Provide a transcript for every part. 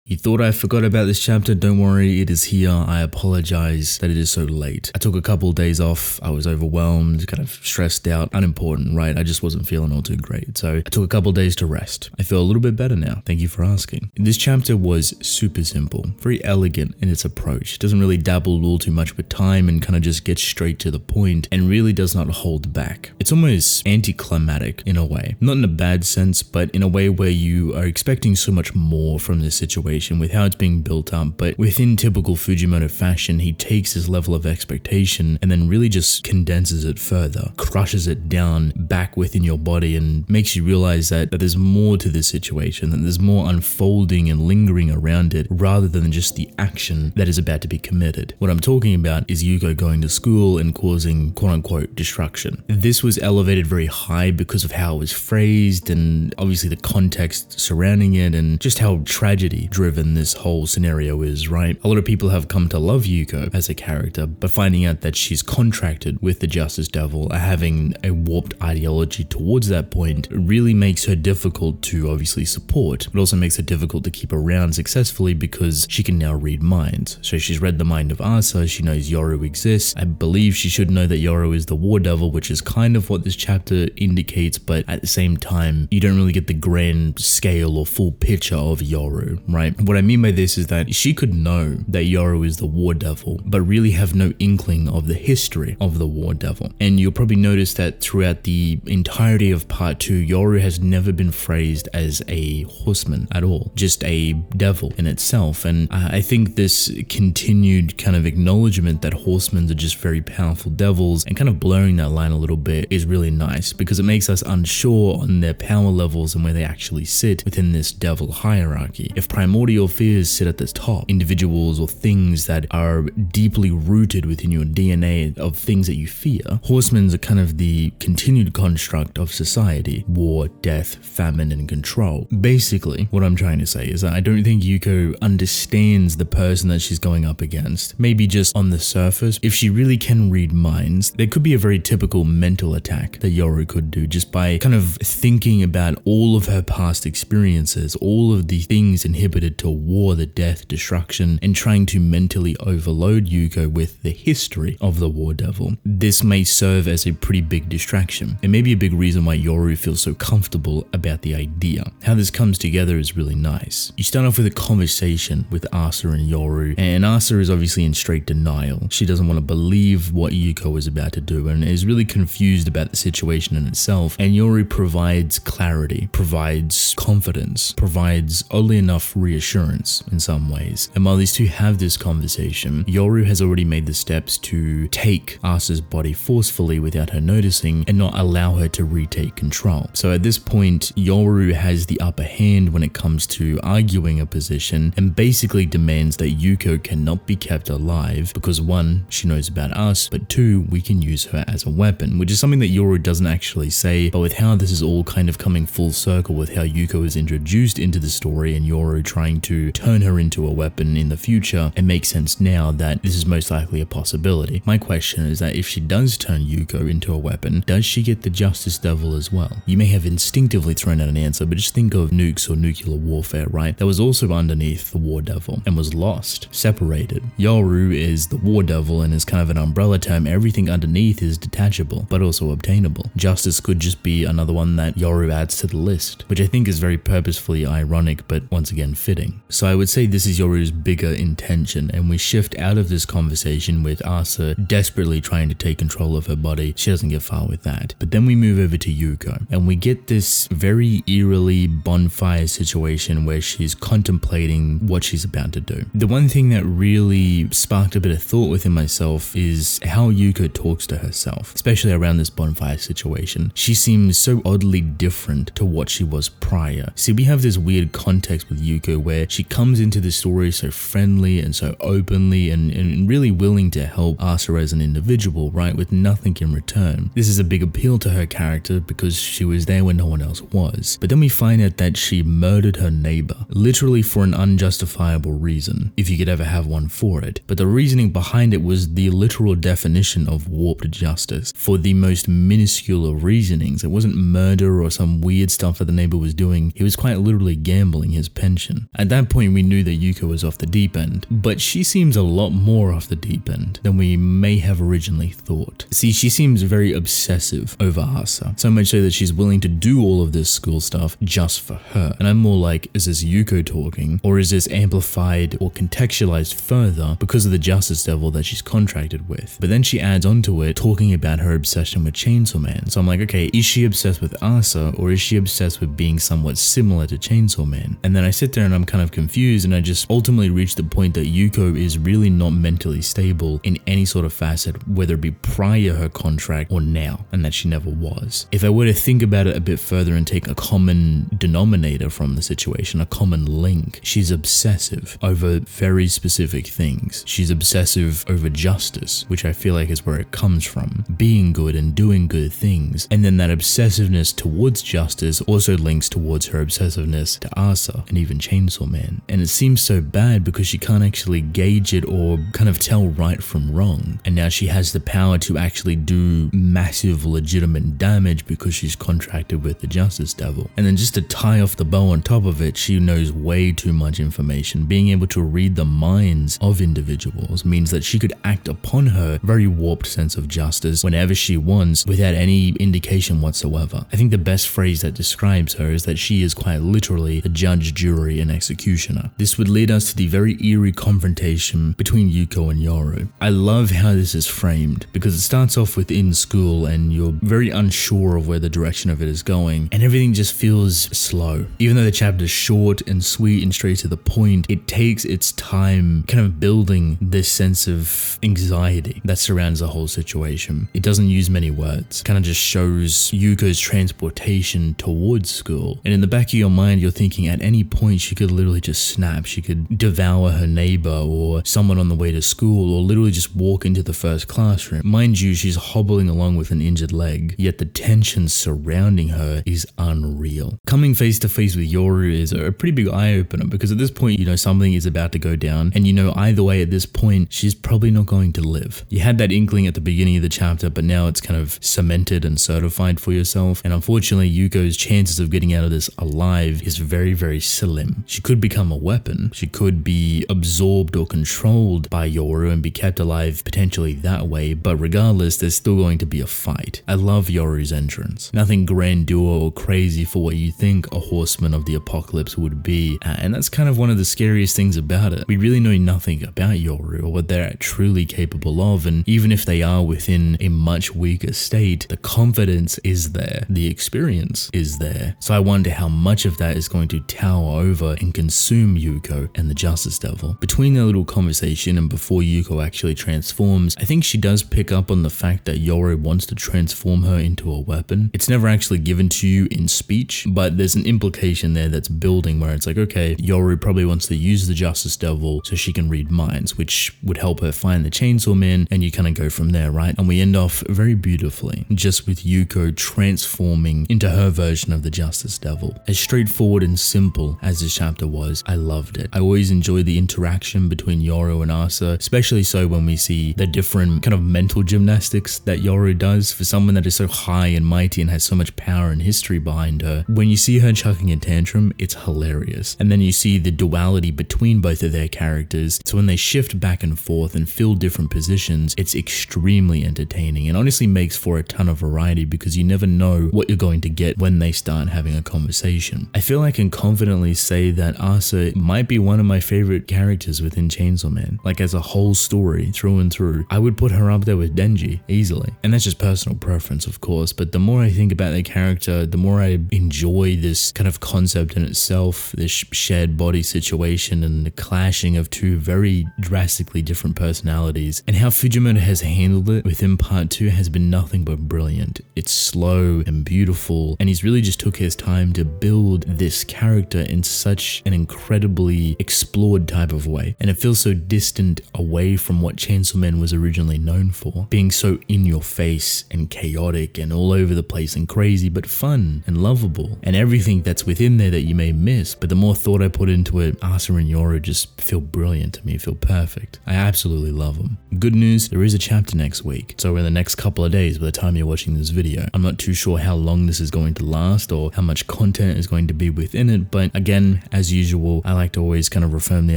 You thought I forgot about this chapter? Don't worry, it is here. I apologize that it is so late. I took a couple of days off. I was overwhelmed, kind of stressed out, unimportant, right? I just wasn't feeling all too great. So I took a couple of days to rest. I feel a little bit better now. Thank you for asking. This chapter was super simple, very elegant in its approach. It doesn't really dabble all too much with time and kind of just gets straight to the point and really does not hold back. It's almost anticlimactic in a way. Not in a bad sense, but in a way where you are expecting so much more from this situation with how it's being built up, but within typical Fujimoto fashion, he takes his level of expectation and then really just condenses it further, crushes it down back within your body and makes you realize that there's more to this situation, that there's more unfolding and lingering around it rather than just the action that is about to be committed. What I'm talking about is Yuko going to school and causing quote-unquote destruction. This was elevated very high because of how it was phrased and obviously the context surrounding it and just how tragedy-driven this whole scenario is, right? A lot of people have come to love Yuko as a character, but finding out that she's contracted with the Justice Devil, having a warped ideology towards that point, really makes her difficult to obviously support. It also makes her difficult to keep around successfully because she can now read minds. So she's read the mind of Asa, she knows Yoru exists. I believe she should know that Yoru is the War Devil, which is kind of what this chapter indicates, but at the same time, you don't really get the grand scale or full picture of Yoru, right? What I mean by this is that she could know that Yoru is the War Devil, but really have no inkling of the history of the War Devil. And you'll probably notice that throughout the entirety of part 2, Yoru has never been phrased as a horseman at all, just a devil in itself. And I think this continued kind of acknowledgement that horsemen are just very powerful devils and kind of blurring that line a little bit is really nice because it makes us unsure on their power levels and where they actually sit within this devil hierarchy. If primordial fears sit at the top, individuals or things that are deeply rooted within your DNA of things that you fear, horsemen are kind of the continued construct of society: war, death, famine, and control. Basically, what I'm trying to say is that I don't think Yuko understands the person that she's going up against. Maybe just on the surface, if she really can read minds, there could be a very typical mental attack that Yoru could do just by kind of thinking about all of her past experiences, all of the things inhibited to war, the death, destruction, and trying to mentally overload Yuko with the history of the War Devil. This may serve as a pretty big distraction, and maybe a big reason why Yoru feels so comfortable about the idea. How this comes together is really nice. You start off with a conversation with Asa and Yoru, and Asa is obviously in straight denial. She doesn't want to believe what Yuko is about to do and is really confused about the situation in itself, and Yoru provides clarity, provides confidence, provides oddly enough reassurance in some ways. And while these two have this conversation, Yoru has already made the steps to take Asa's body forcefully without her noticing and not allow her to retake control. So at this point, Yoru has the upper hand when it comes to arguing a position and basically demands that Yuko cannot be kept alive because 1, she knows about us, but 2, we can use her as a weapon, which is something that Yoru doesn't actually say, but with how this is all kind of coming full circle with how Yuko is introduced into the story and Yoru trying to turn her into a weapon in the future, it makes sense now that this is most likely a possibility. My question is that if she does turn Yuko into a weapon, does she get the Justice Devil as well? You may have instinctively thrown out an answer, but just think of nukes or nuclear warfare, right? That was also underneath the War Devil and was lost, separated. Yoru is the War Devil and is kind of an umbrella term. Everything underneath is detachable, but also obtainable. Justice could just be another one that Yoru adds to the list, which I think is very purposefully ironic, but once again fitting. So I would say this is Yoru's bigger intention, and we shift out of this conversation with Asa desperately trying to take control of her body. She doesn't get far with that. But then we move over to Yuko, and we get this very eerily bonfire situation where she's contemplating what she's about to do. The one thing that really sparked a bit of thought within myself is how Yuko talks to herself, especially around this bonfire situation. She seems so oddly different to what she was prior. See, we have this weird context with Yuko where she comes into the story so friendly and so openly and really willing to help Asa as an individual, right, with nothing in return. This is a big appeal to her character because she was there when no one else was. But then we find out that she murdered her neighbor, literally for an unjustifiable reason, if you could ever have one for it. But the reasoning behind it was the literal definition of warped justice for the most minuscule of reasonings. It wasn't murder or some weird stuff that the neighbor was doing. He was quite literally gambling his pension. At that point, we knew that Yuko was off the deep end, but she seems a lot more off the deep end than we may have originally thought. See, she seems very obsessive over Asa, so much so that she's willing to do all of this school stuff just for her. And I'm more like, is this Yuko talking, or is this amplified or contextualized further because of the Justice Devil that she's contracted with? But then she adds onto it, talking about her obsession with Chainsaw Man. So I'm like, okay, is she obsessed with Asa, or is she obsessed with being somewhat similar to Chainsaw Man? And then I sit there and I'm kind of confused, and I just ultimately reach the point that Yuko is really not mentally stable in any sort of facet, whether it be prior her contract or now, and that she never was. If I were to think about it a bit further and take a common denominator from the situation, a common link, she's obsessive over very specific things. She's obsessive over justice, which I feel like is where it comes from, being good and doing good things. And then that obsessiveness towards justice also links towards her obsessiveness to Asa and even Chainsaw Man. And it seems so bad because she can't actually gauge it or kind of tell right from wrong. And now she has the power to actually do massive legitimate damage because she's contracted with the Justice Devil. And then just to tie off the bow on top of it, she knows way too much information. Being able to read the minds of individuals means that she could act upon her very warped sense of justice whenever she wants without any indication whatsoever. I think the best phrase that describes her is that she is quite literally the judge, jury, and executioner. This would lead us to the very eerie confrontation between Yuko and Yoru. I love how this is framed because it starts off within school and you're very unsure of where the direction of it is going, and everything just feels slow. Even though the chapter is short and sweet and straight to the point, it takes its time kind of building this sense of anxiety that surrounds the whole situation. It doesn't use many words, kind of just shows Yuko's transportation towards school. And in the back of your mind, you're thinking at any point she could literally just snap. She could devour her neighbor or someone on the way to school, or literally just walk into the first classroom. Mind you, she's hobbling along with an injured leg, yet the tension surrounding her is unreal. Coming face to face with Yoru is a pretty big eye-opener because at this point, you know something is about to go down, and you know either way at this point, she's probably not going to live. You had that inkling at the beginning of the chapter, but now it's kind of cemented and certified for yourself, and unfortunately Yuko's chances of getting out of this alive is very, very slim. She could become a weapon. She could be absorbed or controlled by Yoru and be kept alive potentially that way, but regardless, there's still going to be a fight. I love Yoru's entrance. Nothing grandeur or crazy for what you think a horseman of the apocalypse would be, and that's kind of one of the scariest things about it. We really know nothing about Yoru or what they're truly capable of, and even if they are within a much weaker state, the confidence is there, the experience is there. So I wonder how much of that is going to tower over and consume Yuko and the Justice Devil. Between their little conversation and before Yuko actually transforms, I think she does pick up on the fact that Yoru wants to transform her into a weapon. It's never actually given to you in speech, but there's an implication there that's building where it's like, okay, Yoru probably wants to use the Justice Devil so she can read minds, which would help her find the Chainsaw Man, and you kind of go from there, right? And we end off very beautifully, just with Yuko transforming into her version of the Justice Devil. As straightforward and simple as this chapter was, I loved it. I always enjoy the interaction between Yoru and Asa, especially so when we see the different kind of mental gymnastics that Yoru does for someone that is so high and mighty and has so much power and history behind her. When you see her chucking a tantrum, it's hilarious. And then you see the duality between both of their characters. So when they shift back and forth and fill different positions, it's extremely entertaining and honestly makes for a ton of variety because you never know what you're going to get when they start having a conversation. I feel I can confidently say that Asa might be one of my favorite characters within Chainsaw Man. Like as a whole story through and through, I would put her up there with Denji easily. And that's just personal preference, of course, but the more I think about their character, the more I enjoy this kind of concept in itself, this shared body situation and the clashing of two very drastically different personalities, and how Fujimoto has handled it within part 2 has been nothing but brilliant. It's slow and beautiful, and he's really just took his time to build this character in such an incredibly explored type of way, and it feels so distant away from what Chainsaw Man was originally known for, being so in your face and chaotic and all over the place and crazy, but fun and lovable, and everything that's within there that you may miss. But the more thought I put into it, Asa and Yoru just feel brilliant to me, feel perfect. I absolutely love them. Good news, there is a chapter next week, so in the next couple of days by the time you're watching this video. I'm not too sure how long this is going to last or how much content is going to be within it, but again, as usual, I like to always kind of reaffirm the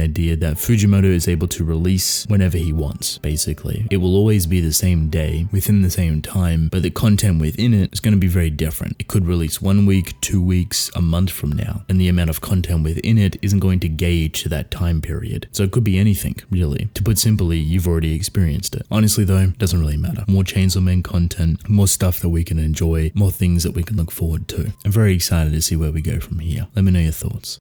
idea that Fujimoto is able to release whenever he wants, basically. It will always be the same day, within the same time, but the content within it is going to be very different. It could release 1 week, 2 weeks, a month from now, and the amount of content within it isn't going to gauge to that time period. So it could be anything, really. To put simply, you've already experienced it. Honestly though, it doesn't really matter. More Chainsaw Man content, more stuff that we can enjoy, more things that we can look forward to. I'm very excited to see where we go from here. Let me know your thoughts.